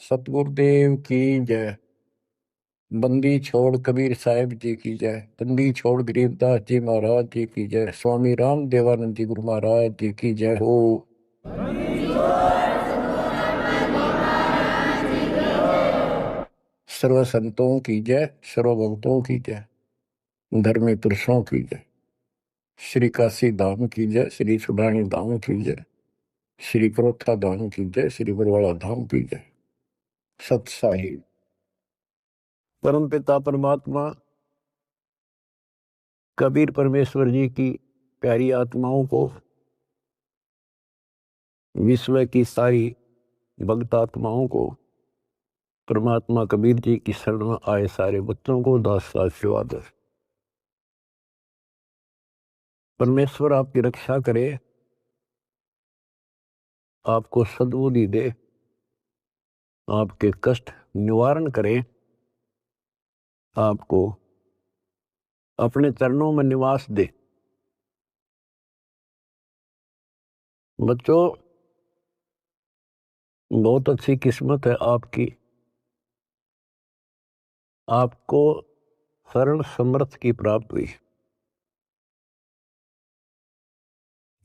सतगुरुदेव की जय। बंदी छोड़ कबीर साहिब जी की जय। बंदी छोड़ गरीबदास जी महाराज जी की जय। स्वामी राम देवानंद जी गुरु महाराज जी की जय हो। सर्व संतों की जय, सर्व भक्तों की जय, धर्मी पुरुषों की जय। श्री काशी धाम की जय, श्री सुडानी धाम की जय, श्री क्रोथा धाम की जय, श्री बरवाड़ा धाम की जय। सत साहिब परम पिता परमात्मा कबीर परमेश्वर जी की प्यारी आत्माओं को, विश्व की सारी भक्त आत्माओं को, परमात्मा कबीर जी की शरण में आए सारे बच्चों को दास आशीर्वाद। परमेश्वर आपकी रक्षा करे, आपको सद्बुद्धि दे, आपके कष्ट निवारण करे, आपको अपने चरणों में निवास दे। बच्चों, बहुत अच्छी किस्मत है आपकी, आपको शरण समर्थ की प्राप्त हुई।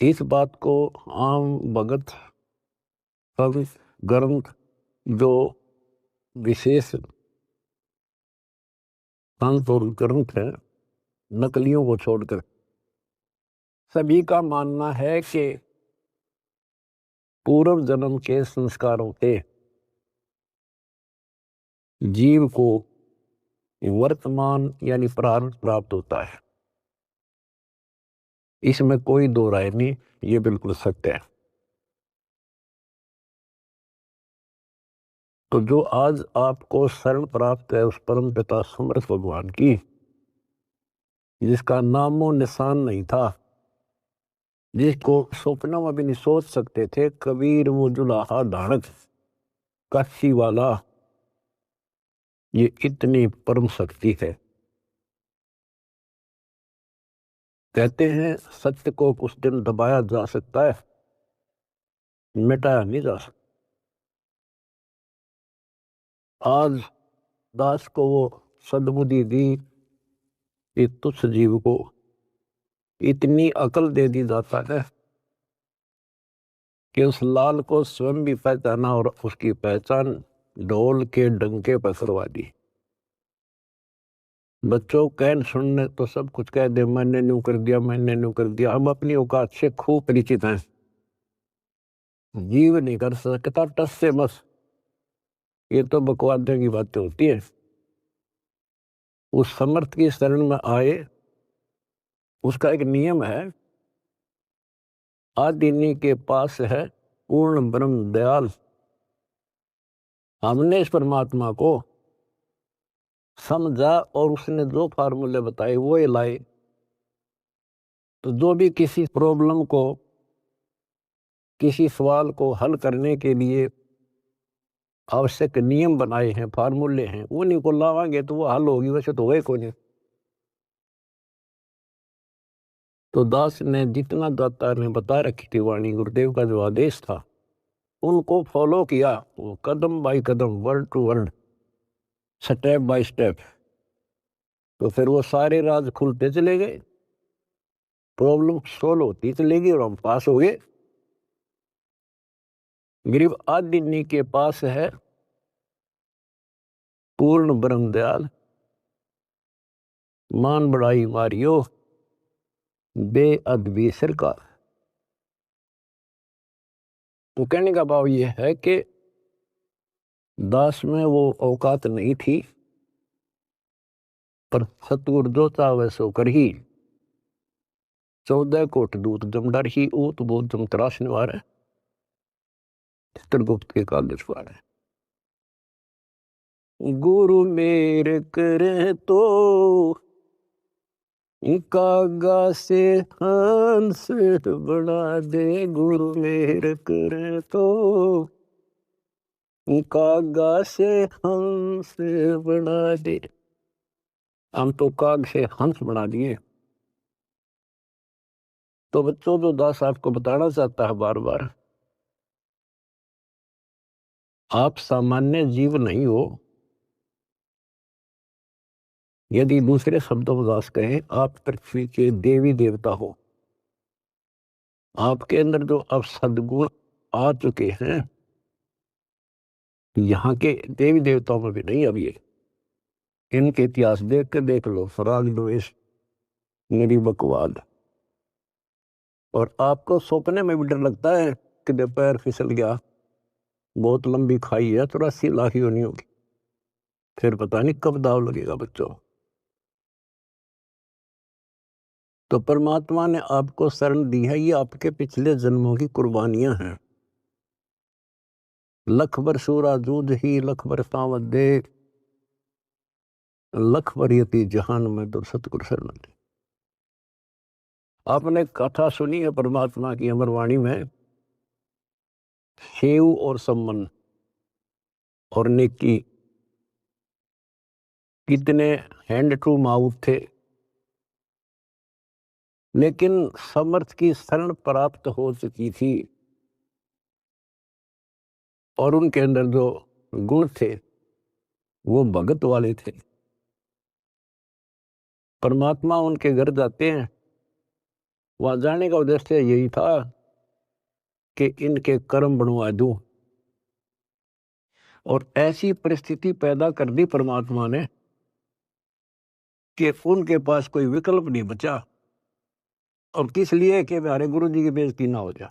इस बात को आम भगत सब ग्रंथ जो विशेष संत और ग्रंथ है, नकलियों को छोड़कर सभी का मानना है कि पूर्व जन्म के संस्कारों से जीव को वर्तमान यानी प्रारब्ध प्राप्त होता है। इसमें कोई दो राय नहीं, ये बिल्कुल सत्य है। तो जो आज आपको शरण प्राप्त है उस परम पिता समर्थ भगवान की, जिसका नामो निशान नहीं था, जिसको स्वप्न में भी नहीं सोच सकते थे, कबीर वो जुलाहा धारक काशी वाला, ये इतनी परम शक्ति है। कहते हैं सत्य को कुछ दिन दबाया जा सकता है, मिटाया नहीं जा सकता। आज दास को वो सद्बुद्धि दी, इस तुच्छ जीव को इतनी अकल दे दी जाता है कि उस लाल को स्वयं भी पहचाना और उसकी पहचान ढोल के डंके पर करवा दी। बच्चों कहन सुनने तो सब कुछ कह दे, मैंने न्यू कर दिया, मैंने न्यू कर दिया। हम अपनी औकात से खूब परिचित हैं, जीव नहीं कर सकता टस से मस, ये तो बकवादे की बातें होती है। उस समर्थ की शरण में आए, उसका एक नियम है, आदिनी के पास है पूर्ण ब्रह्म दयाल। हमने इस परमात्मा को समझा और उसने जो फार्मूले बताए वो लाए। तो जो भी किसी प्रॉब्लम को, किसी सवाल को हल करने के लिए आवश्यक नियम बनाए हैं, फार्मूले हैं, उन्हीं को लावांगे तो वो हल होगी, वैसे तो वही को नहीं। तो दास ने जितना दाता ने बता रखी थी वाणी, गुरुदेव का जो आदेश था, उनको फॉलो किया, वो कदम बाय कदम, word to word, step by step. तो फिर वो सारे राज खुलते चले गए, प्रॉब्लम सोल्व होती चलेगी और हम पास हो गए। गरीब आदिनी के पास है पूर्ण ब्रह्म दयाल, मान बढ़ाई मारियो बेअदबी सरकार। तो कहने का भाव ये है कि दास में वो औकात नहीं थी, पर सतगुरु जो चाहे सो कर ही। 14 कोट दूत जमडर ही ऊत बोध जम तराश निवार है, चित्रगुप्त के कागज पार है। गुरु मेरे करे तो कागा से हंस बना दे, गुरु मेरे करे तो कागा से हंस बना दे। हम तो काग से हंस बना दिए। तो बच्चों, जो दास आपको बताना चाहता है बार बार, आप सामान्य जीव नहीं हो। यदि दूसरे शब्दों में दास कहें, आप पृथ्वी के देवी देवता हो। आपके अंदर जो अब सद्गुण आ चुके हैं, यहाँ के देवी देवताओं में भी नहीं। अब ये इनके इतिहास देख के देख लो, फराग द्वेष, निरीबकवाद। और आपको सपने में भी डर लगता है कि पैर फिसल गया, बहुत लंबी खाई है, 84 लाख ही होनी होगी, फिर पता नहीं कब दाव लगेगा बच्चों। तो परमात्मा ने आपको शरण दी है, ये आपके पिछले जन्मों की कुर्बानियां हैं। लख बर सूरा जूझ ही लख बर सावत दे, लख बर यति जहान में तो सतगुरु शरण दे। आपने कथा सुनी है परमात्मा की अमरवाणी में, सेव और सम्मन और नेकी कितने हैंड टू माउथ थे, लेकिन समर्थ की शरण प्राप्त हो चुकी थी और उनके अंदर जो गुण थे वो भगत वाले थे। परमात्मा उनके घर जाते हैं, वहां जाने का उद्देश्य यही था कि इनके कर्म बनवा दूं। और ऐसी परिस्थिति पैदा कर दी परमात्मा ने कि उनके पास कोई विकल्प नहीं बचा। और किस लिए कि हमारे गुरु जी की बेइज्जती ना हो जाए।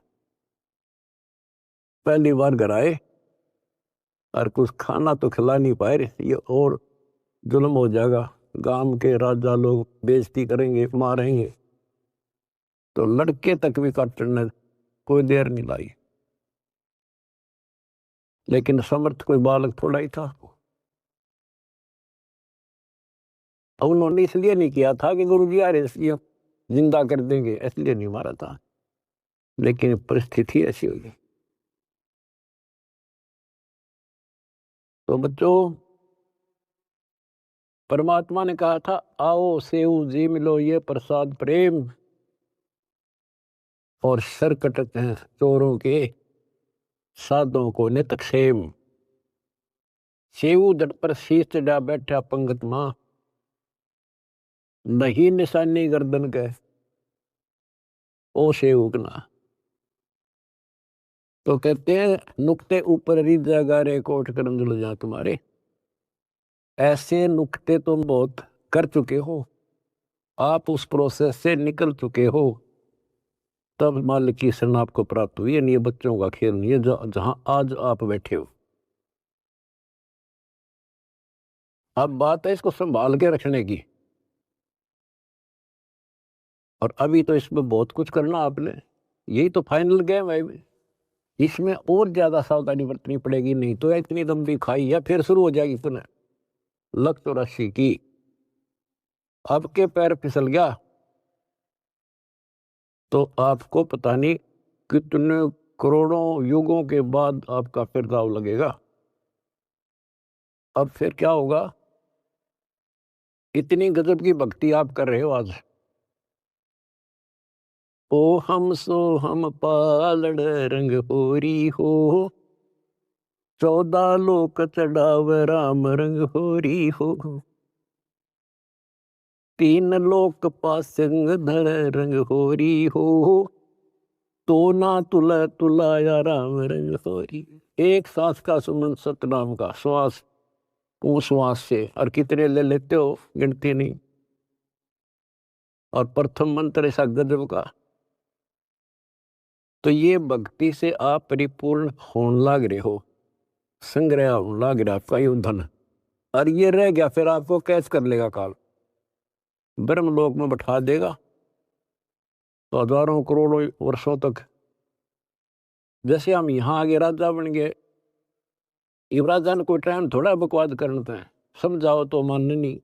पहली बार घर आए और कुछ खाना तो खिला नहीं पाए, ये और जुल्म हो जाएगा, गांव के राजा लोग बेइज्जती करेंगे, मारेंगे। तो लड़के तक भी काटने कोई देर नहीं लाई। लेकिन समर्थ कोई बालक थोड़ा ही था। और उन्होंने इसलिए नहीं किया था कि गुरु जी यार इसलिए जिंदा कर देंगे, इसलिए नहीं मारा था, लेकिन परिस्थिति ऐसी हुई। तो बच्चों, परमात्मा ने कहा था आओ सेऊ जी मिलो ये प्रसाद प्रेम, और सर कटते हैं चोरों के साधों को नितक्षेम। सेऊ दट पर शीश चढ़ा बैठा पंगत मां, नहीं निशानी गर्दन के ओ सेवकना। तो कहते हैं नुक्ते ऊपर रिजा गारे कोट करम जुल जा तुम्हारे। ऐसे नुक्ते तुम बहुत कर चुके हो, आप उस प्रोसेस से निकल चुके हो, तब मालिक की शरण आपको प्राप्त हुई है। नहीं, ये बच्चों का खेल नहीं है जहां आज आप बैठे हो। अब बात है इसको संभाल के रखने की। और अभी तो इसमें बहुत कुछ करना आपने, यही तो फाइनल गेम है। इसमें और ज्यादा सावधानी बरतनी पड़ेगी, नहीं तो इतनी लंबी खाई है फिर शुरू हो जाएगी पुनः। लख 84 की अब के पैर फिसल गया तो आपको पता नहीं कितने करोड़ों युगों के बाद आपका फिर दाव लगेगा। अब फिर क्या होगा, इतनी गजब की भक्ति आप कर रहे हो आज। ओ हम सो हम पालड़ रंग होरी हो, 14 लोक चढ़ाव राम रंग होरी हो, 3 लोक पासंग धर रंग होरी हो, तो ना तुला तुलाया राम रंग होरी। एक सांस का सुमन सतनाम का श्वास, वो श्वास से और कितने ले लेते हो गिनती नहीं। और प्रथम मंत्र ऐसा गजब का। तो ये भक्ति से आप परिपूर्ण होने लग रहे हो, संग्रह होने लग रहा आपका ये धन। और ये रह गया फिर आपको कैच कर लेगा काल, ब्रह्मलोक में बैठा देगा तो हजारों करोड़ों वर्षों तक। जैसे हम यहाँ आगे राजा बन गए, इब राजा ने कोई टाइम थोड़ा बकवाद करना है, समझाओ तो मानने नहीं,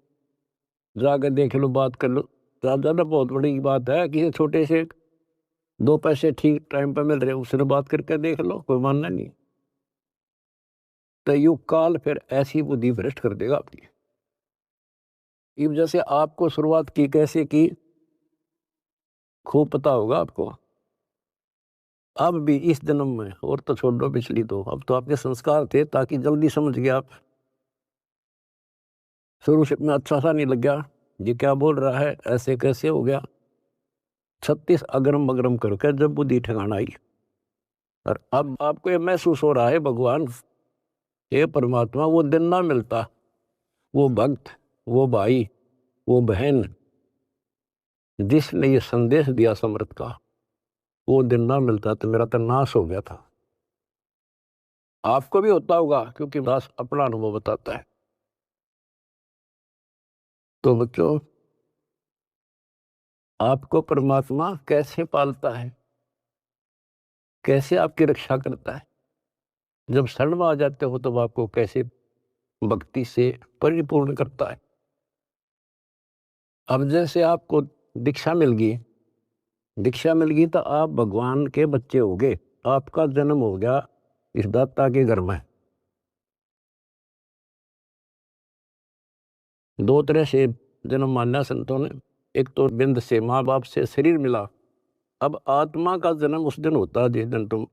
जाकर देख लो बात कर लो। राजा ने बहुत बड़ी बात है, किसी छोटे से 2 पैसे ठीक टाइम पर मिल रहे उसने बात करके देख लो, कोई मानना नहीं। तो युग काल फिर ऐसी बुद्धि भ्रष्ट कर देगा आपकी। इब जैसे आपको शुरुआत की कैसे की खूब पता होगा आपको। अब भी इस जन्म में, और तो छोड़ दो पिछली, तो अब तो आपके संस्कार थे ताकि जल्दी समझ गए आप। शुरू से में अच्छा सा नहीं लग गया, ये क्या बोल रहा है, ऐसे कैसे हो गया। 36 अगरम बगरम करके जब बुद्धि ठिकाना आई, और अब आपको ये महसूस हो रहा है भगवान, ये परमात्मा वो दिन ना मिलता, वो भक्त, वो भाई, वो बहन जिसने ये संदेश दिया समर्थ का, वो दिन ना मिलता तो मेरा तो नाश हो गया था। आपको भी होता होगा, क्योंकि दास अपना अनुभव बताता है। तो बच्चों, आपको परमात्मा कैसे पालता है, कैसे आपकी रक्षा करता है, जब शरण में आ जाते हो तब आपको कैसे भक्ति से परिपूर्ण करता है। अब जैसे आपको दीक्षा मिल गई, दीक्षा मिल गई तो आप भगवान के बच्चे हो गए, आपका जन्म हो गया इस दाता के घर में। दो तरह से जन्म माना संतों ने, एक तो बिंद से माँ बाप से शरीर मिला, अब आत्मा का जन्म उस दिन होता है जिस दिन तुम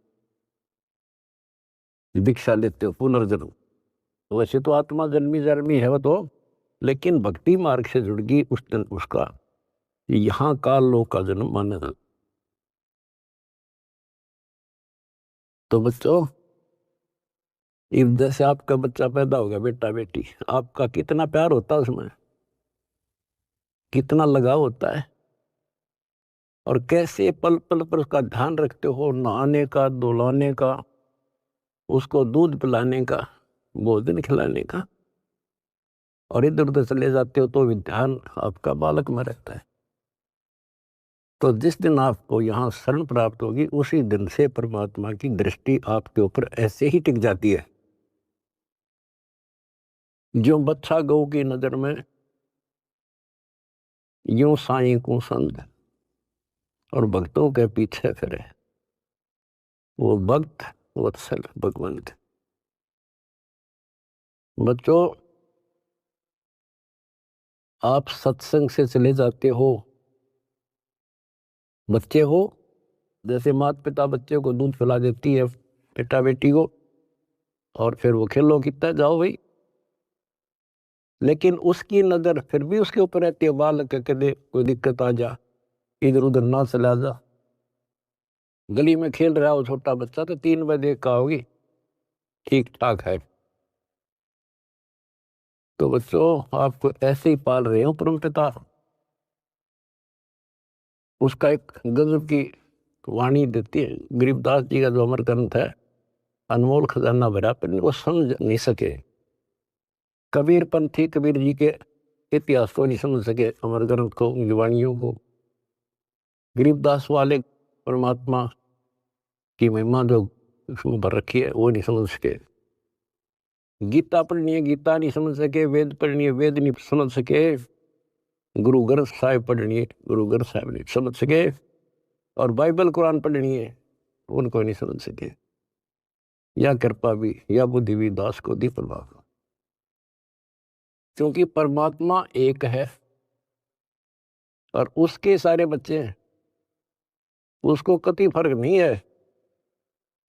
दीक्षा लेते हो, पुनर्जन्म। वैसे तो आत्मा जन्मी जन्मी है वो तो, लेकिन भक्ति मार्ग से जुड़ गई उस दिन उसका यहाँ काल लोक का जन्म माना जाता। तो बच्चों, जैसे आपका बच्चा पैदा हो गया, बेटा बेटी, आपका कितना प्यार होता है उसमें, कितना लगाव होता है, और कैसे पल पल पर उसका ध्यान रखते हो, नहाने का, धुलाने का, उसको दूध पिलाने का, भोजन खिलाने का, और इधर उधर चले जाते हो तो भी ध्यान आपका बालक में रहता है। तो जिस दिन आपको यहाँ शरण प्राप्त होगी, उसी दिन से परमात्मा की दृष्टि आपके ऊपर ऐसे ही टिक जाती है। जो बच्चा गौ की नजर में यूं साईं को संग और भक्तों के पीछे फिरे, वो भक्त वत्सल भगवंत। बच्चों, आप सत्संग से चले जाते हो, बच्चे हो, जैसे माता पिता बच्चे को दूध पिला देती है, बेटा बेटी को, और फिर वो खेलो कितना जाओ भाई, लेकिन उसकी नजर फिर भी उसके ऊपर रहती है, बालक के दे कोई दिक्कत आ जा, इधर उधर ना चला जा। गली में खेल रहा हो छोटा बच्चा तो 3 बजे का होगी, ठीक ठाक है। तो बच्चों, आपको ऐसे ही पाल रहे हो परम पिता। उसका एक गजब की वाणी देती है, गरीबदास जी का जो अमर ग्रंथ है, अनमोल खजाना भरा, पर वो समझ नहीं सके। कबीर पंथी कबीर जी के इतिहास को नहीं समझ सके, अमर ग्रंथ को, उनकी वाणियों को। गरीबदास वाले परमात्मा की महिमा जो उसमें भर रखी है वो नहीं समझ सके। गीता पढ़नी है, गीता नहीं समझ सके। वेद पढ़नी है, वेद नहीं समझ सके। गुरु ग्रंथ साहिब पढ़नी है, गुरु ग्रंथ साहिब नहीं समझ सके। और बाइबल कुरान पढ़नी है, उनको नहीं समझ सके। या कृपा भी या बुद्धि भी दास को दी परमात्मा, क्योंकि परमात्मा एक है और उसके सारे बच्चे हैं। उसको कति फर्क नहीं है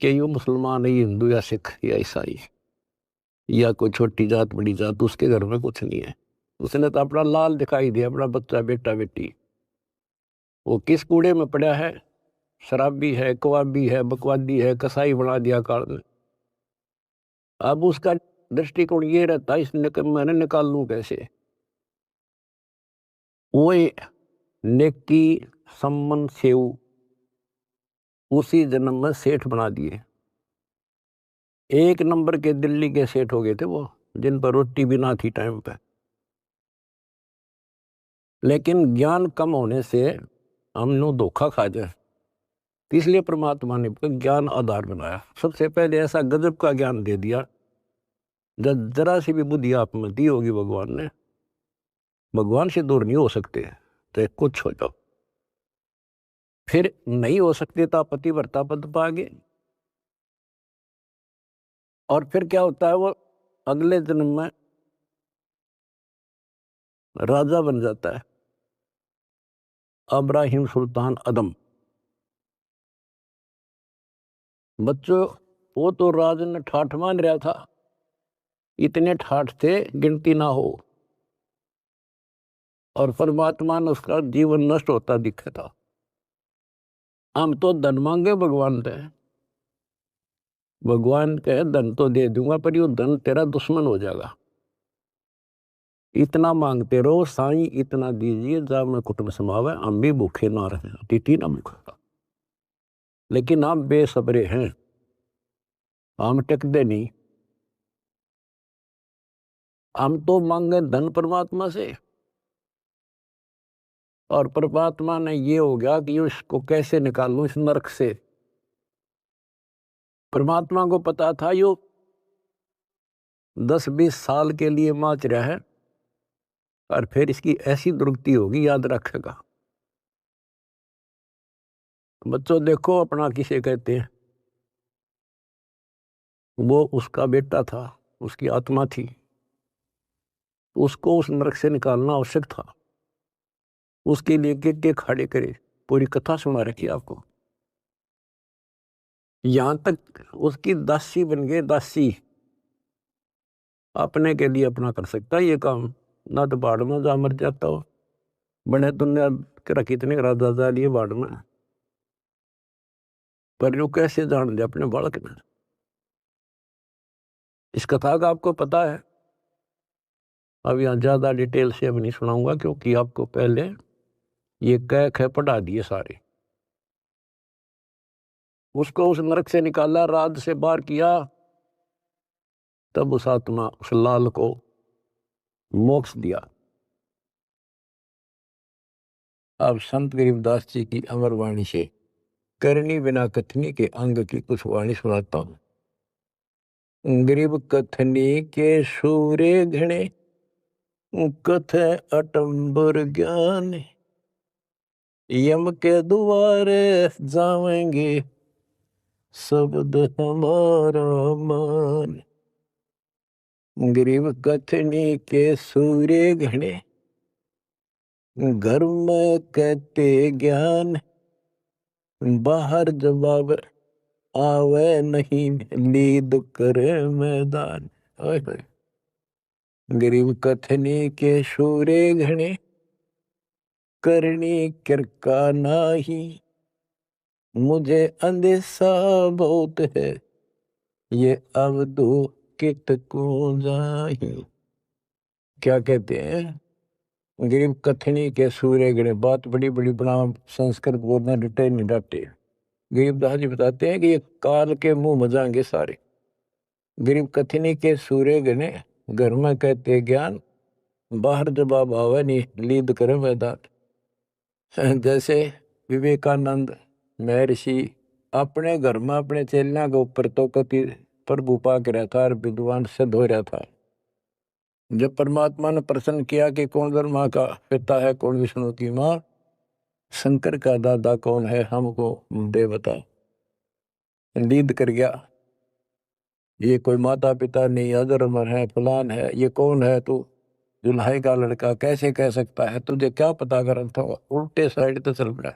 कि ये मुसलमान है, ये हिंदू या सिख या ईसाई या कोई छोटी जात बड़ी जात, उसके घर में कुछ नहीं है। उसने तो अपना लाल दिखाई दिया, अपना बच्चा बेटा बेटी। वो किस कूड़े में पड़ा है, शराबी है, कबाबी है, बकवादी है, कसाई बना दिया काल ने। अब उसका दृष्टिकोण ये रहता है, मैंने निकाल लूं कैसे। वो नेकी सम्मन सेव उसी जन्म में सेठ बना दिए। 1 नंबर के दिल्ली के सेठ हो गए थे वो, जिन पर रोटी भी ना थी टाइम पे। लेकिन ज्ञान कम होने से हम लोग धोखा खा जाए, इसलिए परमात्मा ने ज्ञान आधार बनाया। सबसे पहले ऐसा गजब का ज्ञान दे दिया, जब जरा सी भी बुद्धि आप में दी होगी भगवान ने, भगवान से दूर नहीं हो सकते, तो कुछ हो जाओ। फिर नहीं हो सकते तो आप पतिव्रता पद पागे। और फिर क्या होता है, वो अगले जन्म में राजा बन जाता है, अब्राहिम सुल्तान अदम। बच्चों, वो तो राज ने ठाठ मान रहा था, इतने ठाठ थे गिनती ना हो, और परमात्मा ने उसका जीवन नष्ट होता दिखा था। हम तो धन मांगे भगवान से, भगवान कहे धन तो दे दूंगा पर यो धन तेरा दुश्मन हो जाएगा, इतना मांगते रहो साईं इतना दीजिए जब मैं कुटुंब समावे, हम भी भूखे ना रहे, अतिथि ना भूखा। लेकिन हम बेसब्रे हैं, हम टिकते नहीं, हम तो मांगे धन परमात्मा से, और परमात्मा ने ये हो गया कि इसको कैसे निकालूं इस नरक से। परमात्मा को पता था यो 10-20 साल के लिए माच रहा है, और फिर इसकी ऐसी दुर्गति होगी, याद रखेगा। बच्चों देखो, अपना किसे कहते हैं, वो उसका बेटा था, उसकी आत्मा थी, उसको उस नरक से निकालना आवश्यक था। उसके लिए के खड़े करे, पूरी कथा सुना रखी आपको। यहां तक उसकी दासी बन गए, दासी अपने के लिए अपना कर सकता है ये काम, ना तो बाढ़ में जा मर जाता हो, बने दुनिया के कितने राजा जा लिए बाढ़ में, पर यो कैसे जान दे अपने बालक ने। इस कथा का आपको पता है। अब यहाँ ज्यादा डिटेल से अब नहीं सुनाऊंगा, क्योंकि आपको पहले ये कह पढ़ा दिए सारे। उसको उस नरक से निकाला, राज से बाहर किया, तब उस आत्मा उस लाल को मोक्ष दिया। अब संत गरीबदास जी की अमर वाणी से करनी बिना कथनी के अंग की कुछ वाणी सुनाता हूं। गरीब कथनी के सूरे घणे, कथ अटंबर ज्ञान, यम के द्वारे जावेंगे शब्द हमारा मान। गरीब कथनी के सूरे घणे, घर में कहते ज्ञान, बाहर जवाब आवे नहीं नींद करे मैदान। गरीब कथनी के सूरे घणे, करनी किरका नाही, मुझे अंदेशा बहुत है, ये अवधु कित को जाही। क्या कहते हैं, गरीब कथनी के सूर्य गणे, बात बड़ी बड़ी बना संस्कृत बोलना डटे नहीं डटे। गरीबदास जी बताते हैं कि ये काल के मुंह मजाएंगे सारे। गरीब कथनी के सूर्य गणे, घर में कहते ज्ञान, बाहर जवाब आवे नहीं लीद करे मैदान। जैसे विवेकानंद महर्षि अपने घर में अपने चेलिया के ऊपर तो कति प्रभु पाक रहा था और विद्वान सिद्ध हो रहा था। जब परमात्मा ने प्रश्न किया कि कौन ब्रह्मा का पिता है, कौन विष्णु की माँ, शंकर का दादा कौन है, हमको दे बता। लीद कर गया, ये कोई माता पिता नहीं, अधर्म है, फलान है, ये कौन है तू, दुल्हाई का लड़का कैसे कह सकता है, तुझे क्या पता कर था। उल्टे साइड तो चल पड़ा,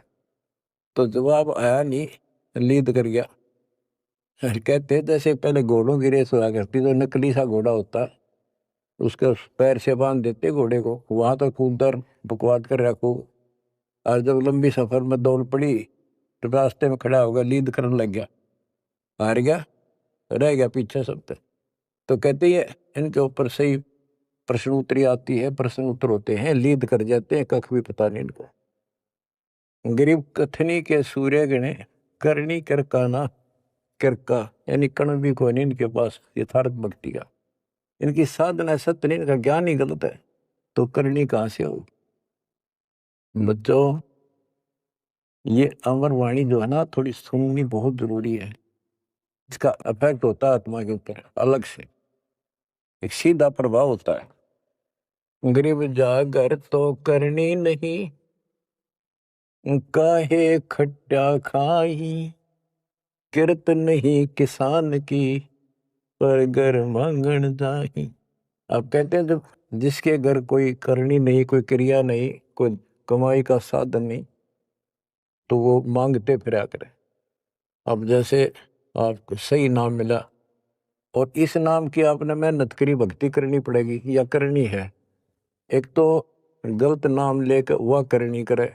तो जवाब आया नहीं, लीद कर गया। कहते जैसे पहले घोड़ों की रेस हुआ करती, तो नकली सा घोड़ा होता, उसके पैर से बांध देते घोड़े को, वहां तो कूदर बकवाद कर रखो, और जब लंबी सफर में दौड़ पड़ी तो रास्ते में खड़ा होगा, लीद करने लग गया, हार गया, रह गया पीछे सब तक। तो कहते हैं इनके ऊपर सही प्रश्न उत्तरी आती है, प्रश्न उत्तर होते हैं, लीद कर जाते हैं, कख भी पता नहीं इनको। गरीब कथनी के सूर्य गणे, करनी कर काना, किरका यानी कण भी कोई नहीं इनके पास यथार्थ भक्ति का, इनकी साधना सत्य नहीं, इनका ज्ञान ही गलत है, तो करनी कहां से होगी। बच्चों, ये अमर वाणी जो है ना, थोड़ी सुननी बहुत जरूरी है। इसका इफेक्ट होता है आत्मा के ऊपर अलग से, एक सीधा प्रभाव होता है। गरीब जागर तो करनी नहीं, काहे खट्टा खाई, किरत नहीं किसान की, पर घर मांगन जाही। अब कहते हैं जब जिसके घर कोई करनी नहीं, कोई क्रिया नहीं, कोई कमाई का साधन नहीं, तो वो मांगते फिरा करे। अब जैसे आपको सही नाम मिला, और इस नाम की आपने मेहनत करी, भक्ति करनी पड़ेगी या करनी है। एक तो गलत नाम लेकर वह करनी करे,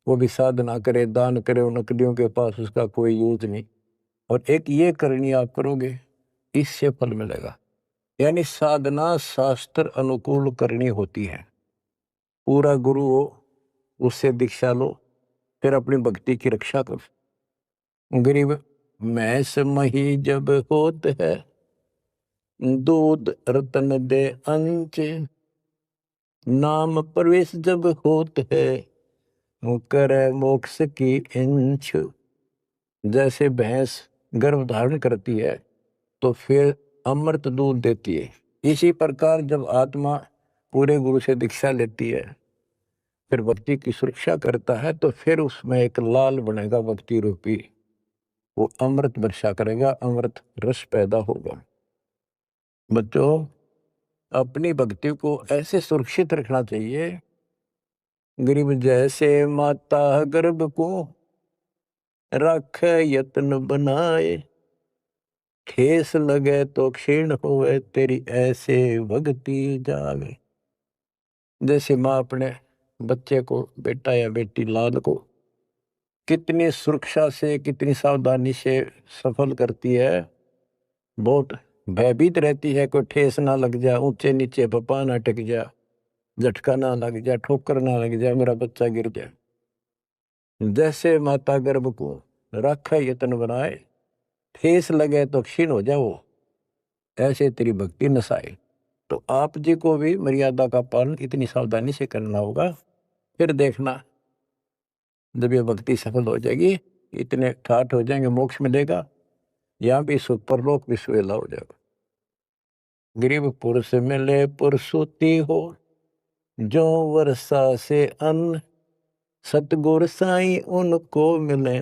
वो भी साधना करे, दान करे, उन नकलियों के पास उसका कोई यूज नहीं। और एक ये करनी आप करोगे, इससे फल मिलेगा। यानी साधना शास्त्र अनुकूल करनी होती है। पूरा गुरु हो, उससे दीक्षा लो, फिर अपनी भक्ति की रक्षा करो। गरीब मैस मही जब होत है, दूध रतन दे अंच, नाम प्रवेश जब होत है, करे मोक्ष की इंच। जैसे भैंस गर्भ धारण करती है तो फिर अमृत दूध देती है, इसी प्रकार जब आत्मा पूरे गुरु से दीक्षा लेती है, फिर भक्ति की सुरक्षा करता है, तो फिर उसमें एक लाल बनेगा भक्ति रूपी, वो अमृत वर्षा करेगा, अमृत रस पैदा होगा। बच्चों, अपनी भक्ति को ऐसे सुरक्षित रखना चाहिए। गरीब जैसे माता गर्भ को रखे यत्न बनाए, ठेस लगे तो क्षीण होवे, तेरी ऐसे भक्ति जागे। जैसे माँ अपने बच्चे को, बेटा या बेटी लाल को कितनी सुरक्षा से, कितनी सावधानी से सफल करती है, बहुत भयभीत रहती है, कोई ठेस ना लग जाए, ऊंचे नीचे पपा ना टिक जाए, झटका ना लग जाए, ठोकर ना लग जाए, मेरा बच्चा गिर जाए। जैसे माता गर्भ को रखे यत्न बनाए, ठेस लगे तो क्षीण हो जाओ, ऐसे तेरी भक्ति नसाए। तो आप जी को भी मर्यादा का पालन इतनी सावधानी से करना होगा। फिर देखना, जब ये भक्ति सफल हो जाएगी, इतने ठाठ हो जाएंगे, मोक्ष मिलेगा, यहाँ भी परलोक भी सुहेला हो जाएगा। गरीब पुरुष मिले पुरसुती हो, जो वर्षा से अन्न, सतगुर साई उनको मिले,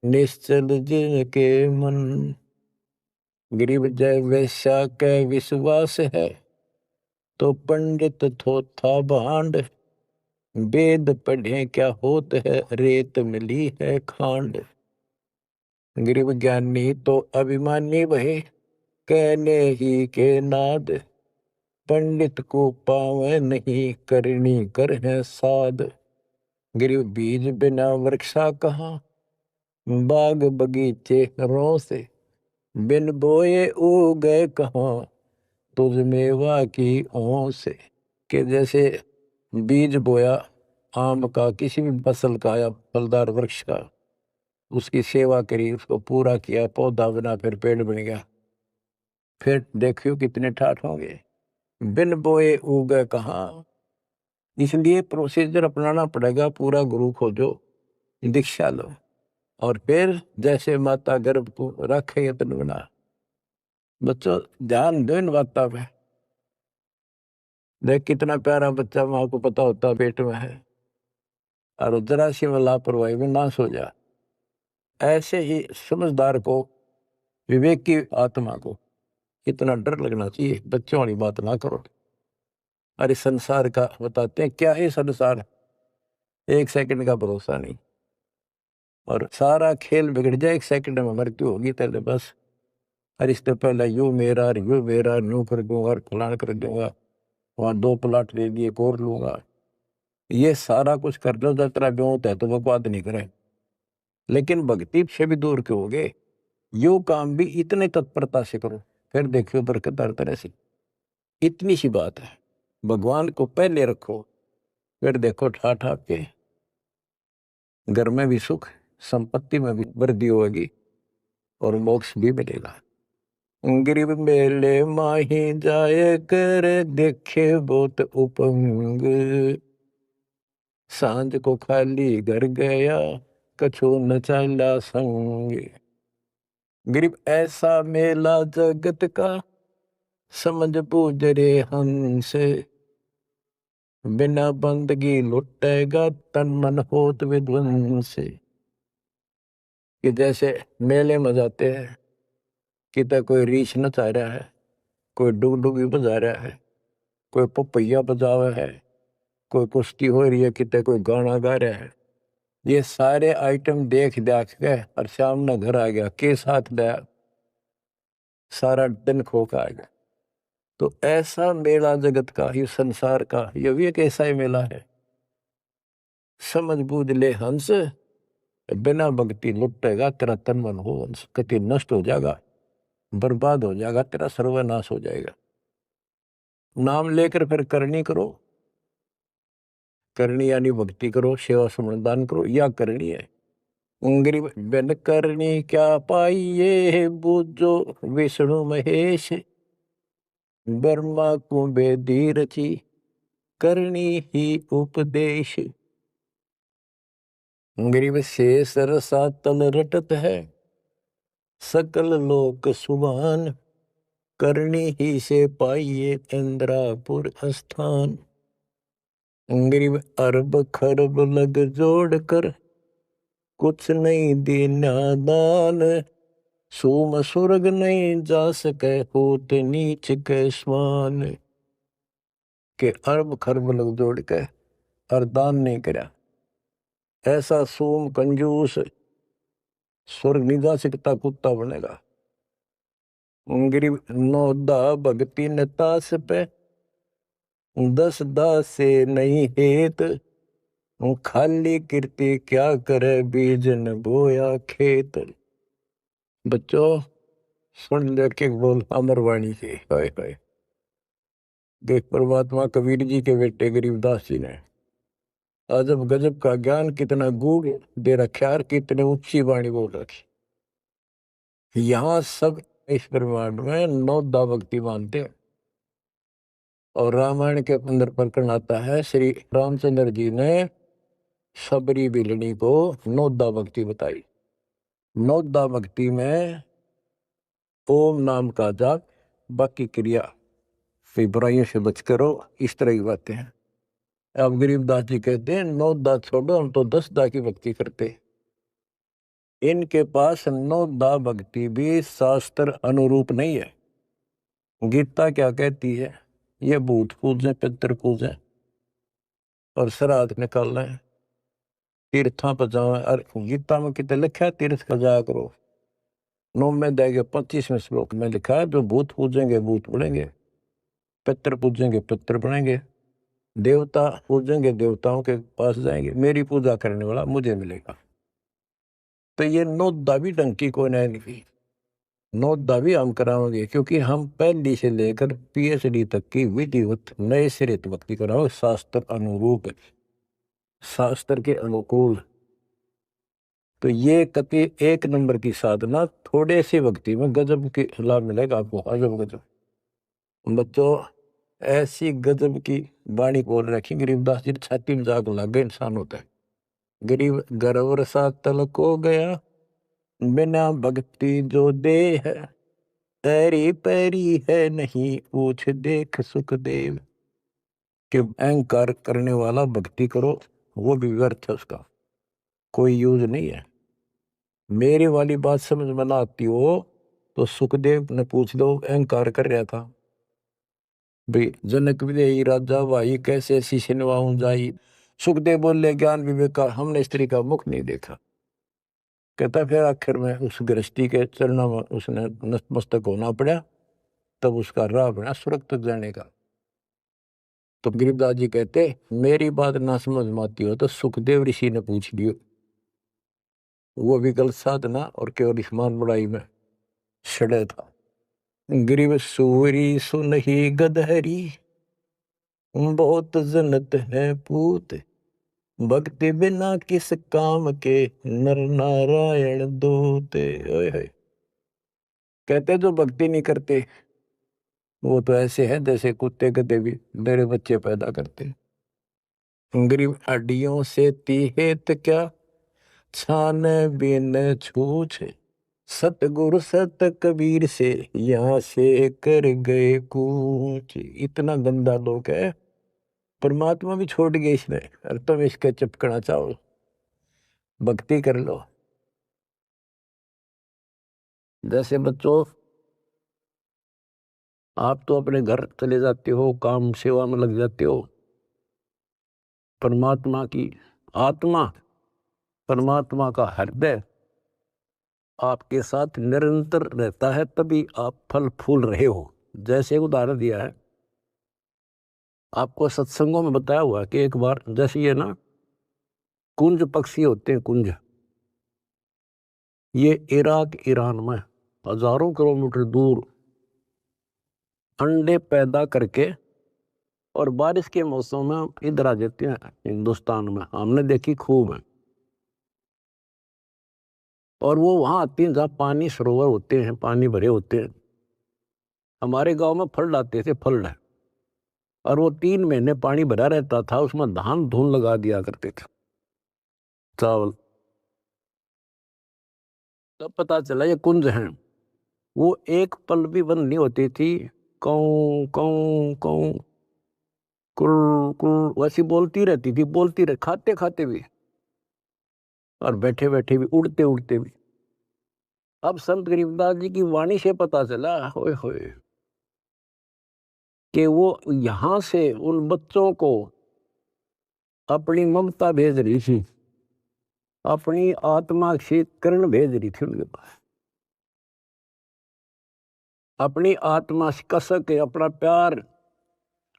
निश्चल जिनके मन। गरीब जय वैश्या के विश्वास है, तो पंडित थोथा भांड, वेद पढ़े क्या होत है, रेत मिली है खांड। गरीब ज्ञानी तो अभिमानी वही, कहने ही के नाद, पंडित को पावे नहीं, करनी कर है साध। गरीब बीज बिना वृक्षा कहाँ, बाग बगीचे रो से, बिन बोए उगे कहाँ, तुझ मेवा की ओं से। कि जैसे बीज बोया आम का, किसी भी फसल का या फलदार वृक्ष का, उसकी सेवा करी, उसको पूरा किया, पौधा बना, फिर पेड़ बन गया, फिर देखियो कितने ठाठ होंगे। बिन बोए उगे कहाँ, इसलिए प्रोसीजर अपनाना पड़ेगा। पूरा गुरु खोजो, दीक्षा लो, और फिर जैसे माता गर्भ को रखे यत्न बना। बच्चों, ध्यान दो इन बातों पे। देख कितना प्यारा बच्चा, माँ को पता होता पेट में है, और जरा सी में लापरवाही में नाश हो जा। ऐसे ही समझदार को, विवेक की आत्मा को कितना डर लगना चाहिए। बच्चों वाली बात ना करो। अरे संसार का बताते हैं, क्या है संसार, एक सेकंड का भरोसा नहीं, और सारा खेल बिगड़ जाए, एक सेकंड में मृत्यु होगी तेरे बस। अरे इससे पहले यू मेरा यूं कर दूंगा, और फलान कर दूंगा, वहां 2 प्लाट ले दिए, एक और लूंगा। ये सारा कुछ कर लो, जब तेरा ब्योत है तो बकवाद नहीं करे, लेकिन भक्ति से भी दूर क्यों हो गए। यो काम भी इतने तत्परता से करो, फिर देखियो बरकत हर तरह से। इतनी सी बात है, भगवान को पहले रखो, फिर देखो ठाठ आपके घर में भी सुख, संपत्ति में भी वृद्धि होगी, और मोक्ष भी मिलेगा। गरीब मेले माही जाए कर, देखे बहुत उपंग, सांझ को खाली घर गया, कछु न चला संग। गरीब ऐसा मेला जगत का, समझ बूझ रे हंस, बिना बंदगी लुटेगा, तन मन होत विध्वंस। कि जैसे मेले में जाते हैं, कितना कोई रीछ नचा रहा है, कोई डुगडुगी बजा रहा है, कोई पपैया बजा रहा है, कोई कुश्ती हो रही है, कितने कोई गाना गा रहा है, ये सारे आइटम देख देख के और शाम में घर आ गया के साथ दया सारा दिन खो का आ गया। तो ऐसा मेला जगत का, ये संसार का, ये भी एक ऐसा ही मेला है। समझ बूझ ले हंस, बिना भक्ति लुटेगा तेरा तन मन हो हंस, कति नष्ट हो जाएगा, बर्बाद हो जाएगा, तेरा सर्वनाश हो जाएगा। नाम लेकर फिर करनी करो, करनी यानी भक्ति करो, सेवा समर्दान करो, या करनी है। गरीब बिन करनी क्या पाइये, बूझो विष्णु महेश, ब्रह्मा को बेदी रची, करनी ही उपदेश। गरीब शेष रसातल रटत है, सकल लोक सुभान, करनी ही से पाइये इंद्रापुर स्थान। गरीब अरब खरब लग जोड़ कर, कुछ नहीं दीना दान, सोम स्वर्ग नहीं जा सके, होत नीच के समान। के अरब खरब लग जोड़ के और दान नहीं करा, ऐसा सोम कंजूस स्वर्ग नहीं जा सकता, कुत्ता बनेगा। गरीब नौदा भक्ति नतास पे, 10 दास से नहीं हेत, खाली कीर्ति क्या करे, बीज न बोया खेत। बच्चों सुन ले के बोल अमरवाणी की, हाय हाय। देख परमात्मा कबीर जी के बेटे गरीबदास जी ने अजब गजब का ज्ञान कितना गूढ़ दे रखा है, कितने ऊंची वाणी बोल रखी। यहाँ सब इस ब्रह्मांड में नौदा भक्ति मानते हैं। और रामायण के अंदर प्रकरण आता है, श्री रामचंद्र जी ने सबरी बिलनी को नौदा भक्ति बताई। नौदा भक्ति में ओम नाम का जाप, बाकी क्रिया, फिर बुराइयों से बच करो, इस तरह की बातें हैं। अब गरीबदास जी कहते हैं 9 दा छोड़ो, हम तो 10 दा की भक्ति करते। इनके पास 9 दा भक्ति भी शास्त्र अनुरूप नहीं है। गीता क्या कहती है, ये भूत पूजें पितर पूजें और श्राद्ध निकालना है, तीर्थों पर जाओ। और गीता में कितने लिखा है, तीर्थ का जाया करो। 9 में देगे 25वें श्लोक में लिखा है, जो भूत पूजेंगे भूत बनेंगे, पितर पूजेंगे पितर बनेंगे, देवता पूजेंगे देवताओं के पास जाएंगे, मेरी पूजा करने वाला मुझे मिलेगा। तो ये 9 दा भी डंकी को नहीं, 9 दा भी हम कराओगे, क्योंकि हम पहली से लेकर PhD तक की विधिवत नए सिरे भक्ति कराओ, शास्त्र अनुरूप, शास्त्र के अनुकूल। तो ये कति एक नंबर की साधना, थोड़े से भक्ति में गजब के लाभ मिलेगा आपको, अजब गजब। बच्चों ऐसी गजब की वाणी बोल रखी गरीबदास जी, छाती में जाग लग गए इंसान होता है। गरीब गर्वर सा तलक हो गया, बिना भक्ति जो दे है, तेरी पैरी है नहीं पूछ देख सुखदेव। कि अहंकार करने वाला भक्ति करो, वो भी व्यर्थ है, उसका कोई यूज नहीं है। मेरी वाली बात समझ में ना आती हो तो सुखदेव ने पूछ लो, अहंकार कर रहा था भाई, जनक विदेही राजा भाई कैसे शीश नवाऊं जाई। सुखदेव बोले ज्ञान विवेक का हमने स्त्री का मुख नहीं देखा। कहता फिर आखिर में उस गृहस्थी के चरणों में उसने नतमस्तक होना पड़ा, तब उसका राह बना स्वर्ग तक जाने का। तो गरीबदास जी कहते, मेरी बात ना समझ में आती हो तो सुखदेव ऋषि ने पूछ लियो, वो भी गलत साधना और केवल ईमान बड़ाई में सड़े था। गरीब सूरी सुनही गदहरी, बहुत जनत है पूत, भक्ति बिना किस काम के, नर नारायण दूते। ओए होए। कहते जो भक्ति नहीं करते वो तो ऐसे है जैसे कुत्ते गधे भी मेरे बच्चे पैदा करते। गरीब हड्डियों से तीहेत क्या, छान बिन छूछ, सतगुरु सत कबीर से यहाँ से कर गए कूच। इतना गंदा लोग है, परमात्मा भी छोड़ गए इसने, और तुम इसके चिपकना चाहो, भक्ति कर लो। जैसे बच्चों आप तो अपने घर चले जाते हो, काम सेवा में लग जाते हो, परमात्मा की आत्मा परमात्मा का हृदय आपके साथ निरंतर रहता है, तभी आप फल फूल रहे हो। जैसे उदाहरण दिया है आपको सत्संगों में बताया हुआ कि एक बार जैसे ये ना कुंज पक्षी होते हैं, कुंज, ये इराक ईरान में हजारों किलोमीटर दूर अंडे पैदा करके और बारिश के मौसम में इधर आ जाते हैं हिंदुस्तान में, हमने देखी खूब है। और वो वहां आती हैं जहाँ पानी सरोवर होते हैं, पानी भरे होते हैं। हमारे गांव में फल आते थे, फल, और वो 3 महीने पानी भरा रहता था, उसमें धान धून लगा दिया करते थे, चावल। तब पता चला ये कुंज हैं। वो एक पल भी बंद नहीं होती थी, कौं कौं कौं कुर कुर वैसी बोलती रहती थी, बोलती रह, खाते खाते भी और बैठे बैठे भी, उड़ते उड़ते भी। अब संत गरीबदास जी की वाणी से पता चला, होए होए, कि वो यहां से उन बच्चों को अपनी ममता भेज रही थी, अपनी आत्मा से किरण भेज रही थी उनके पास, अपनी आत्मा से कसक के अपना प्यार,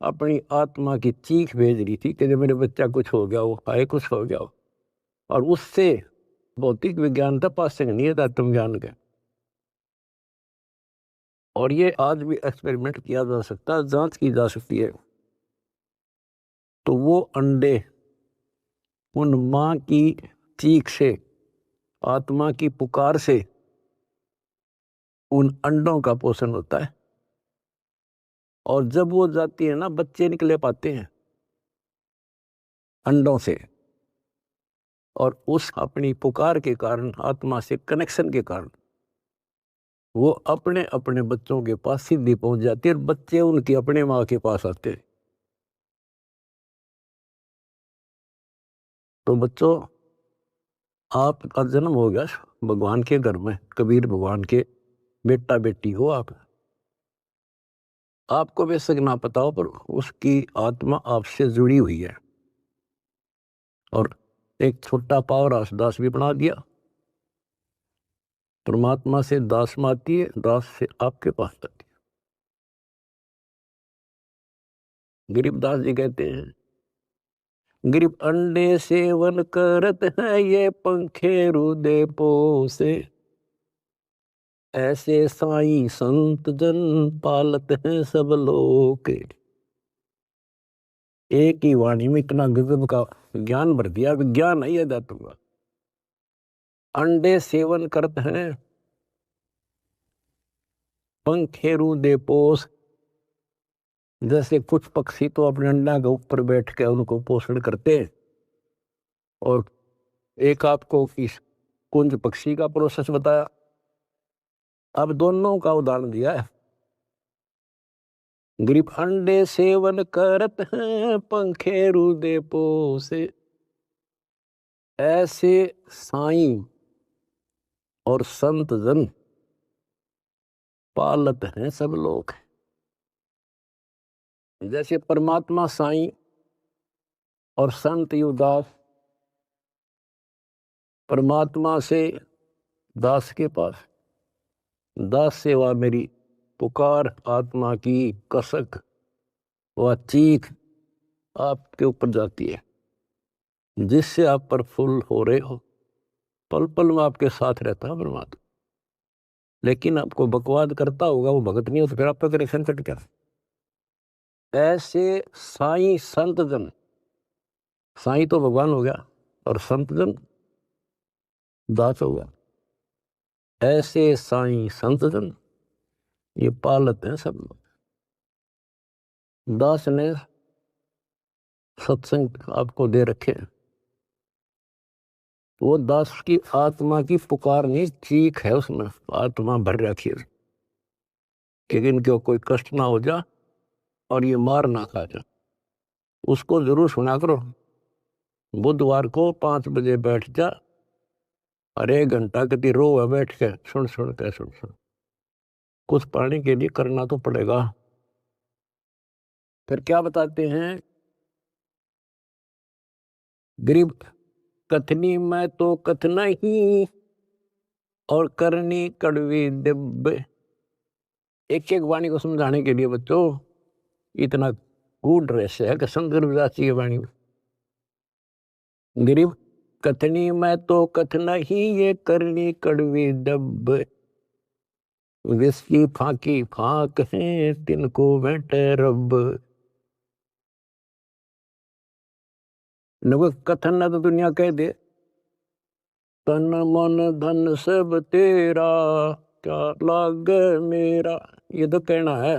अपनी आत्मा की चीख भेज रही थी कि जब मेरे बच्चा कुछ हो गया हो, आए कुछ हो गया हो। और उससे भौतिक विज्ञान था, पास नहीं है तत्व ज्ञान के। और ये आज भी एक्सपेरिमेंट किया जा सकता है, जांच की जा सकती है। तो वो अंडे उन माँ की चीख से, आत्मा की पुकार से उन अंडों का पोषण होता है। और जब वो जाती है ना, बच्चे निकले पाते हैं अंडों से, और उस अपनी पुकार के कारण, आत्मा से कनेक्शन के कारण, वो अपने अपने बच्चों के पास सीधी पहुंच जाती है, और बच्चे उनकी अपने माँ के पास आते हैं। तो बच्चों, आपका जन्म हो गया भगवान के घर में, कबीर भगवान के बेटा बेटी हो आप। आपको बेशक ना पता हो, पर उसकी आत्मा आपसे जुड़ी हुई है। और एक छोटा पावर हाउस दास भी बना दिया। परमात्मा से दास में आती है, दास से आपके पास आती है। गरीबदास जी कहते हैं, गरीब अंडे सेवन करत है, ये पंखे रुदे पोसे, ऐसे साईं संत जन पालत हैं सब लोग। एक ही वाणी में इतना गजब का ज्ञान भर दिया, विज्ञान है ये दातु का। अंडे सेवन करते हैं, पंखे रुदे पोस, जैसे कुछ पक्षी तो अपने अंडा के ऊपर बैठ के उनको पोषण करते हैं। और एक आपको इस कुंज पक्षी का प्रोसेस बताया, अब दोनों का उदाहरण दिया है। गरीब अंडे सेवन करत हैं, पंखे रुदे पोसे, ऐसे साईं और संत जन पालत हैं सब लोग। जैसे परमात्मा साईं और संत युवदास परमात्मा से दास के पास, दास सेवा मेरी पुकार, आत्मा की कसक व चीख आपके ऊपर जाती है, जिससे आप प्रफुल्ल हो रहे हो। पल पल में आपके साथ रहता है परमात्मा। लेकिन आपको बकवाद करता होगा, वो भगत नहीं हो, तो फिर आपका कनेक्शन कट गया। ऐसे साईं संत जन, साईं तो भगवान हो गया और संत जन दास हो गया। ऐसे साईं संत जन ये पालत हैं सब लोग। दास ने सत्संग आपको दे रखे, वो दास की आत्मा की पुकार नहीं, चीख है उसमें, आत्मा भर रखी है कि इनको कोई कष्ट ना हो जा और ये मार ना खा जा। उसको जरूर सुना करो। बुधवार को 5 बजे बैठ जा और 1 घंटा कभी रो बैठ के सुन सुन के सुन सुन, कुछ पाने के लिए करना तो पड़ेगा। फिर क्या बताते हैं, गरीब कथनी मैं तो कथना ही और करनी कड़वी दिब। एक एक वाणी को समझाने के लिए बच्चों इतना गूढ़ रहस्य है कि शंकर विदास जी की वाणी में गरीब कथनी मैं तो कथना ही ये करनी कड़वी दब। विस्की फाकी फाक है तिनको बैठे रब। न कथन ना तो दुनिया कह दे तन मन धन सब तेरा क्या लाग मेरा। ये तो कहना है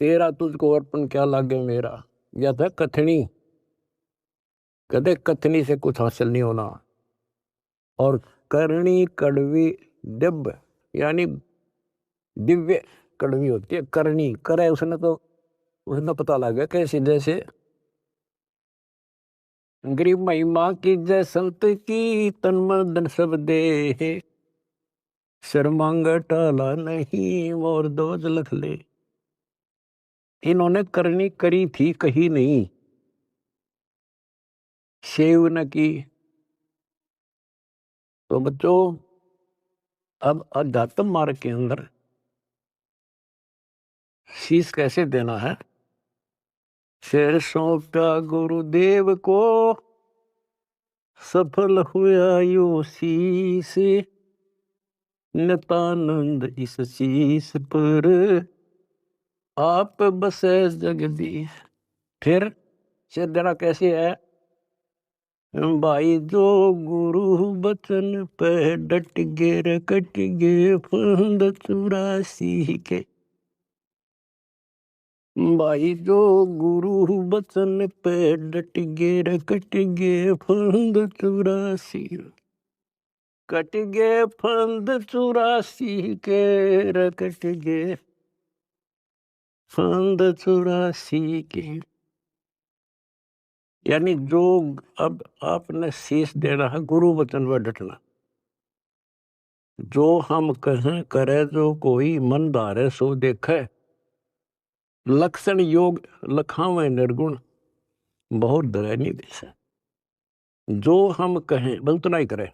तेरा तुझको अर्पण क्या लागे मेरा। या था कथनी कदे कथनी से कुछ हासिल नहीं होना। और करनी कड़वी दिव्य यानी दिव्य कड़वी होती है। करनी करे उसने तो उसने पता लग गया कैसे जैसे गरीब महिमा की जय संत की तन मन धन सब दे। शर्मांग टाला नहीं मोर दोज लख ले। इन्होंने करनी करी थी कही नहीं सेव न की। तो बच्चों अब अध्यात्म मार्ग के अंदर शीश कैसे देना है। शेर सौंपा गुरुदेव को सफल हुआ यो शीश। नितानंद इस शीश पर आप बसे जगदीश। फिर शेर देना कैसे है। भाई जो गुरु बचन पे डट गे रे कट गे फंद 84 के। भाई जो गुरु बचन पे डट गे रे कट गे फंद 84। कट गे फंद 84 के रे कट गे फंद 84 के। यानी जो अब आपने शीश देना है गुरु वचन पर डटना। जो हम कहें करे जो कोई मन धारे सो देखे। लक्षण योग लखावे निर्गुण बहुत डरे नहीं देश। जो हम कहें बस उतना ही करे।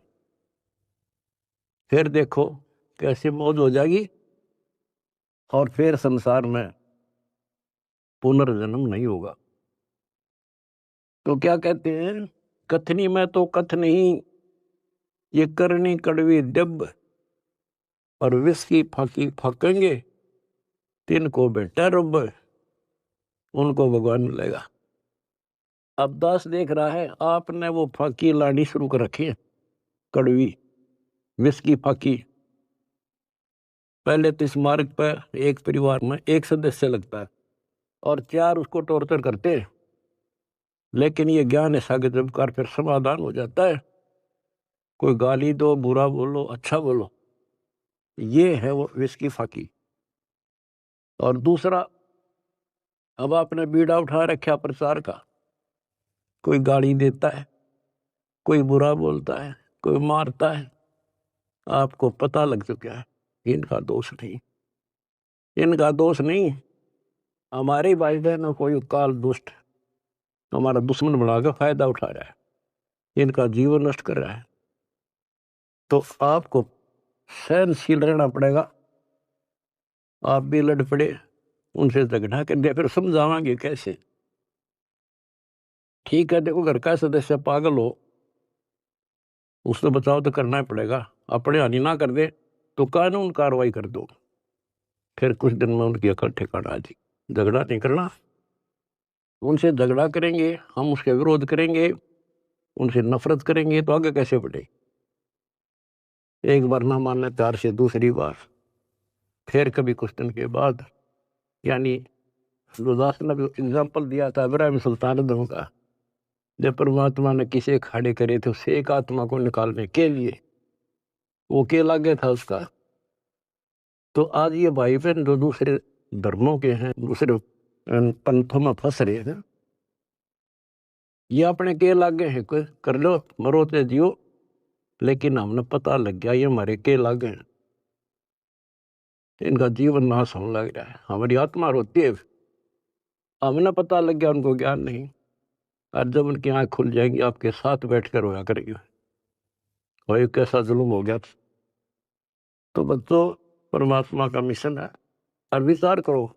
फिर देखो कैसे मौज हो जाएगी और फिर संसार में पुनर्जन्म नहीं होगा। तो क्या कहते हैं कथनी में तो कथ नहीं ये करनी कड़वी दब। और विष की फाकी फाकेंगे तिनको बेटा रब उनको भगवान मिलेगा। अब दास देख रहा है आपने वो फाकी लानी शुरू कर रखी है कड़वी विष की फाकी। पहले तो इस मार्ग पर एक परिवार में एक सदस्य लगता है और 4 उसको टॉर्चर करते हैं। लेकिन ये ज्ञान ऐसा कि जब कर फिर समाधान हो जाता है। कोई गाली दो बुरा बोलो अच्छा बोलो ये है वो विष की फाकी। और दूसरा अब आपने बीड़ा उठा रखा प्रचार का। कोई गाली देता है कोई बुरा बोलता है कोई मारता है। आपको पता लग चुका है इनका दोष नहीं। इनका दोष नहीं हमारे भाई बहनों कोई काल दुष्ट हमारा दुश्मन बनाकर फायदा उठा रहा है इनका जीवन नष्ट कर रहा है। तो आपको सहनशील रहना पड़ेगा। आप भी लड़ पड़े उनसे झगड़ा कर दिया फिर समझावांगे कैसे। ठीक है देखो घर का सदस्य पागल हो उससे बचाव तो करना ही पड़ेगा। अपने हानि ना कर दे तो कानून कार्रवाई कर दो। फिर कुछ दिन में उनकी अकल ठिकाना आ जाएगी। झगड़ा नहीं करना। उनसे झगड़ा करेंगे हम उसके विरोध करेंगे उनसे नफरत करेंगे तो आगे कैसे बढ़े। एक बार ना मानने प्यार से दूसरी बार फिर कभी कुछ दिन के बाद यानी लुदास ने भी एग्जाम्पल दिया था इब्राहिम सुल्तान का। जब परमात्मा ने किसे खड़े करे थे उसे एक आत्मा को निकालने के लिए वो के लागे था उसका। तो आज ये भाई बहन जो दूसरे धर्मों के हैं दूसरे पंथों में फंस रहे हैं ये अपने के लागे हैं कोई कर लो मरो ते जियो। लेकिन हमने पता लग गया ये हमारे के लागे हैं। इनका जीवन नाश होने लग रहा है हमारी आत्मा रोती है। हमने पता लग गया उनको ज्ञान नहीं। और जब उनकी आँख खुल जाएंगी आपके साथ बैठकर रोया करेंगे, भाई कैसा जुल्म हो गया। तो बच्चों, परमात्मा का मिशन है। और विचार करो,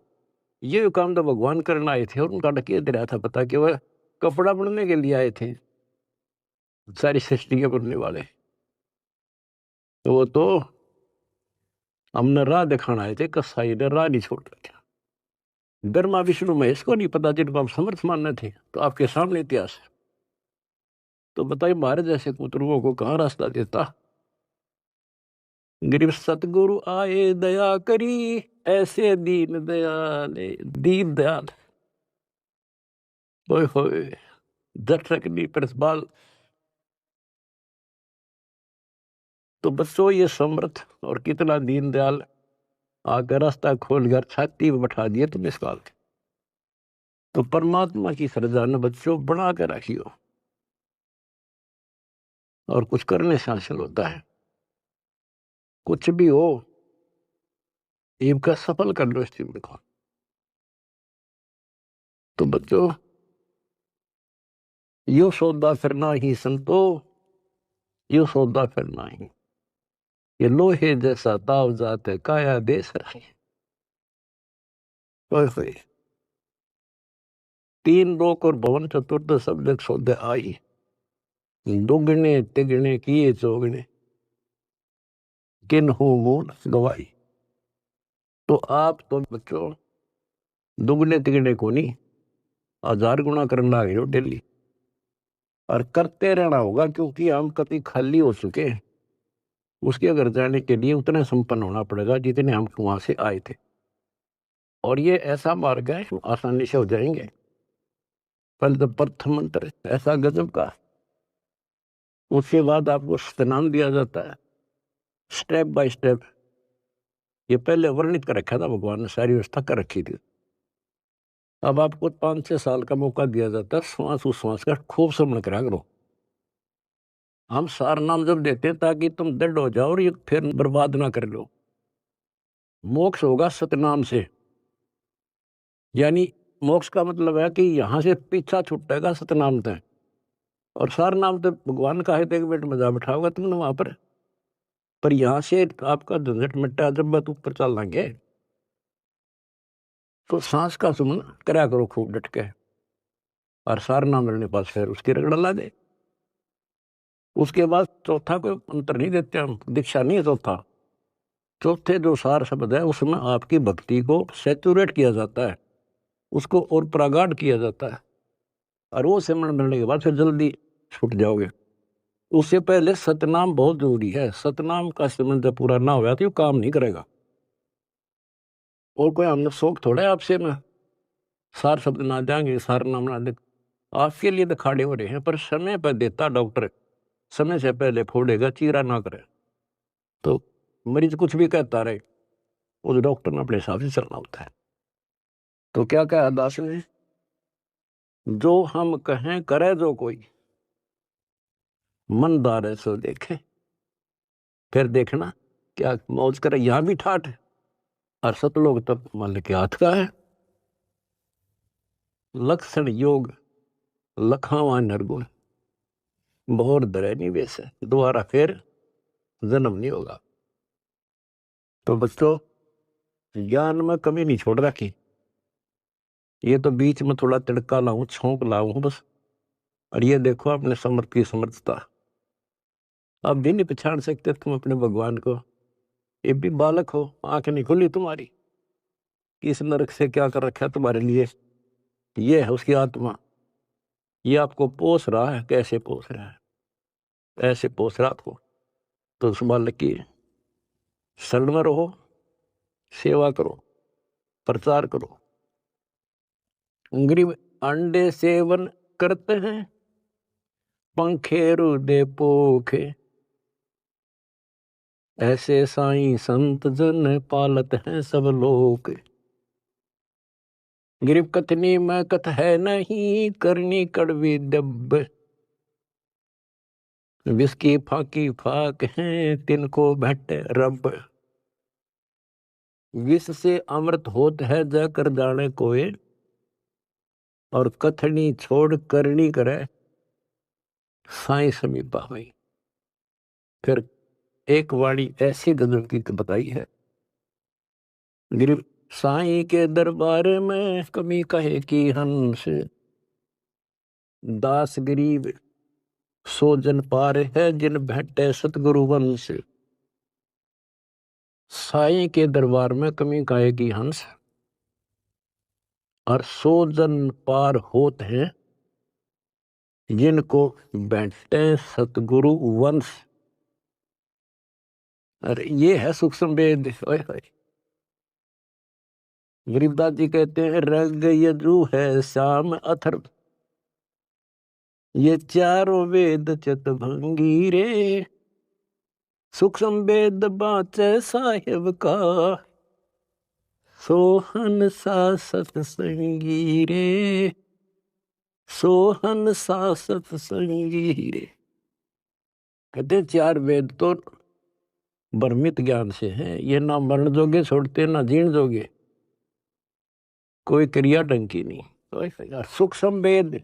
ये काम तो भगवान करने आए थे और उनका डकिया दे रहा था, पता कि वह कपड़ा बनने के लिए आए थे, सारी सृष्टि के बनने वाले। तो वो तो हमने राह दिखाना आए थे, कसाई ने राह नहीं छोड़ रखा। ब्रह्मा विष्णु महेश को नहीं पता जिनको हम समर्थ मानने थे, तो आपके सामने इतिहास है। तो बताइए महाराज जैसे कुतरुओं को कहाँ रास्ता देता। गरीब सतगुरु आए दया करी, ऐसे दीन दयाल, दीन दयाल ओए होए दर्शक प्रतिपाल। तो बच्चों ये समर्थ और कितना दीन दयाल आकर रास्ता खोल कर छाती में बैठा दिए तुम इस काल के। तो परमात्मा की श्रद्धा न बच्चों बना कर रखियो, और कुछ करने से हासिल होता है। कुछ भी हो इनका सफल कर लो इस चीज को। तो बच्चों, यो सौदा फिरना ही संतो, यो सौदा फिरना ही, ये लोहे जैसा ताव जात है काया देश रहे। तीन लोक और भवन चतुर्थ सब जग सौदे आई, दुगने तिगने किए चौगने, किन हो मूल गवाई। तो आप तो बच्चों दुगने तिगने को नहीं, 1000 गुना करना है डेली, और करते रहना होगा, क्योंकि हम कभी खाली हो चुके हैं। उसके घर जाने के लिए उतने संपन्न होना पड़ेगा जितने हम वहां से आए थे। और ये ऐसा मार्ग है आसानी से हो जाएंगे। पहले तो प्रथम मंत्र ऐसा गजब का, उसके बाद आपको स्नान दिया जाता है स्टेप बाय स्टेप। ये पहले वर्णित कर रखा था भगवान ने, सारी व्यवस्था कर रखी थी। अब आपको 5-6 साल का मौका दिया जाता है, श्वास उश्वास का खूब समझ करा करो। हम सार नाम जब देते हैं ताकि तुम दृढ़ हो जाओ और ये फिर बर्बाद ना कर लो। मोक्ष होगा सतनाम से, यानी मोक्ष का मतलब है कि यहां से पीछा छूटेगा सतनाम तक। और सार नाम तो भगवान का है, तो एक मिनट मजा बिठाओगा तुमने वहां पर यहां से आपका झंझट मिट्टा जब बात ऊपर चल लेंगे। तो सांस का सुमन करा करो खूब डट के, और सार नाम मिलने पास फिर उसकी रगड़ ला दे। उसके बाद चौथा कोई अंतर नहीं देते हम, दीक्षा नहीं है चौथा। चौथे जो सार शब्द है उसमें आपकी भक्ति को सैचुरेट किया जाता है, उसको और प्रगाढ़ किया जाता है, और वो सिमरण मिलने के बाद फिर जल्दी छूट जाओगे। उससे पहले सतनाम बहुत जरूरी है। सतनाम का सिमरण जब पूरा ना होगा तो ये काम नहीं करेगा। और कोई हमने शौक थोड़ा है आपसे में सार शब्द ना देंगे, सार नाम ना दे, आपके लिए तो खाड़े हो रहे हैं, पर समय पर देता डॉक्टर, समय से पहले फोड़ेगा, चीरा ना करे। तो मरीज कुछ भी कहता रहे, उस डॉक्टर ने अपने हिसाब से चलना होता है। तो क्या कहा दास ने, जो हम कहें करे जो कोई, मन दारे सो देखे। फिर देखना क्या मौज करे, यहां भी ठाठ है, और सतलोक तब मान के हाथ का है। लक्षण योग लखावा नरगुण, बहुर दरे निवेश है, दोबारा फिर जन्म नहीं होगा। तो बच्चों, ज्ञान में कमी नहीं छोड़ रखी, ये तो बीच में थोड़ा तिड़का लाऊं, छोंक लाऊं बस। और ये देखो अपने समर्थ की समर्थता, अब भी नहीं पहचान सकते तुम अपने भगवान को। ये भी बालक हो, आंख नहीं खुली तुम्हारी, किस नरक से क्या कर रखा है तुम्हारे लिए। ये है उसकी आत्मा, ये आपको पोस रहा है। कैसे पोस रहा है, ऐसे पोस रहा आपको। तो उस बालक की शरण में रहो, सेवा करो, प्रचार करो। गरीब अंडे सेवन करते हैं, पंखे रुदे पोखे, ऐसे साईं संत जन पालत हैं सब लोग। गरीब कथनी में कथ है नहीं, करनी कड़वी दब, विस्की फाकी फाक है तिनको भट्ट रब। विष से अमृत होत है जाकर जाने कोय, और कथनी छोड़ करनी करे साई समीपा हुई। फिर एक वाणी ऐसी गजब की बताई है, गरीब साई के दरबार में कमी कहे की हंस, दास गरीब सो जन पार है जिन भेटे सतगुरु वंश। साई के दरबार में कमी कहे की हंस, और सो जन पार होत हैं जिनको बैठे सतगुरु वंश। अरे ये है सूक्ष्म वेद। गरीबदास जी कहते हैं रग यजु है श्याम अथर्व, ये चारों वेद चितभंगी रे, सूक्ष्म वेद बाचे साहिब का, सोहन सा सतसंगी रे, सोहन सा सतसंगी रे। कहते चार वेद तो भ्रमित ज्ञान से हैं, ये ना मरण जोगे छोड़ते ना जीण जोगे, कोई क्रिया ढंग की नहीं। तो सूक्ष्म वेद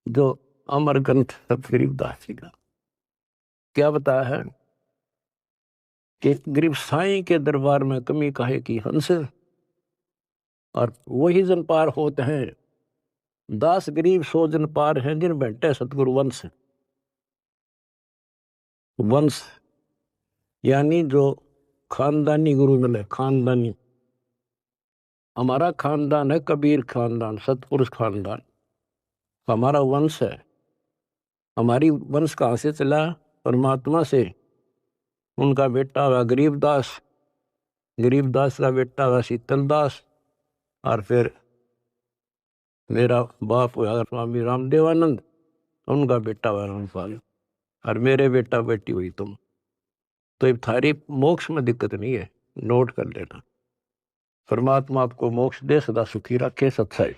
जो अमर ग्रंथ गरीबदास जी का क्या बताया है कि गरीब साईं के दरबार में कमी काहे की हंस, और वही जन पार होते हैं, दास गरीब सो जन पार हैं जिन बैठे सतगुरु वंश। वंश यानी जो खानदानी गुरु मिले, खानदानी। हमारा खानदान है कबीर खानदान, सतपुरुष खानदान, हमारा वंश है। हमारी वंश कहाँ से चला? परमात्मा से। उनका बेटा हुआ गरीबदास, गरीबदास का बेटा हुआ शीतलदास, और फिर मेरा बाप हुआ स्वामी रामदेवानंद, उनका बेटा हुआ रामपाल, और मेरे बेटा बेटी हुई तुम। तो ये थारी मोक्ष में दिक्कत नहीं है, नोट कर लेना। परमात्मा आपको मोक्ष दे, सदा सुखी रखे। सत्संग।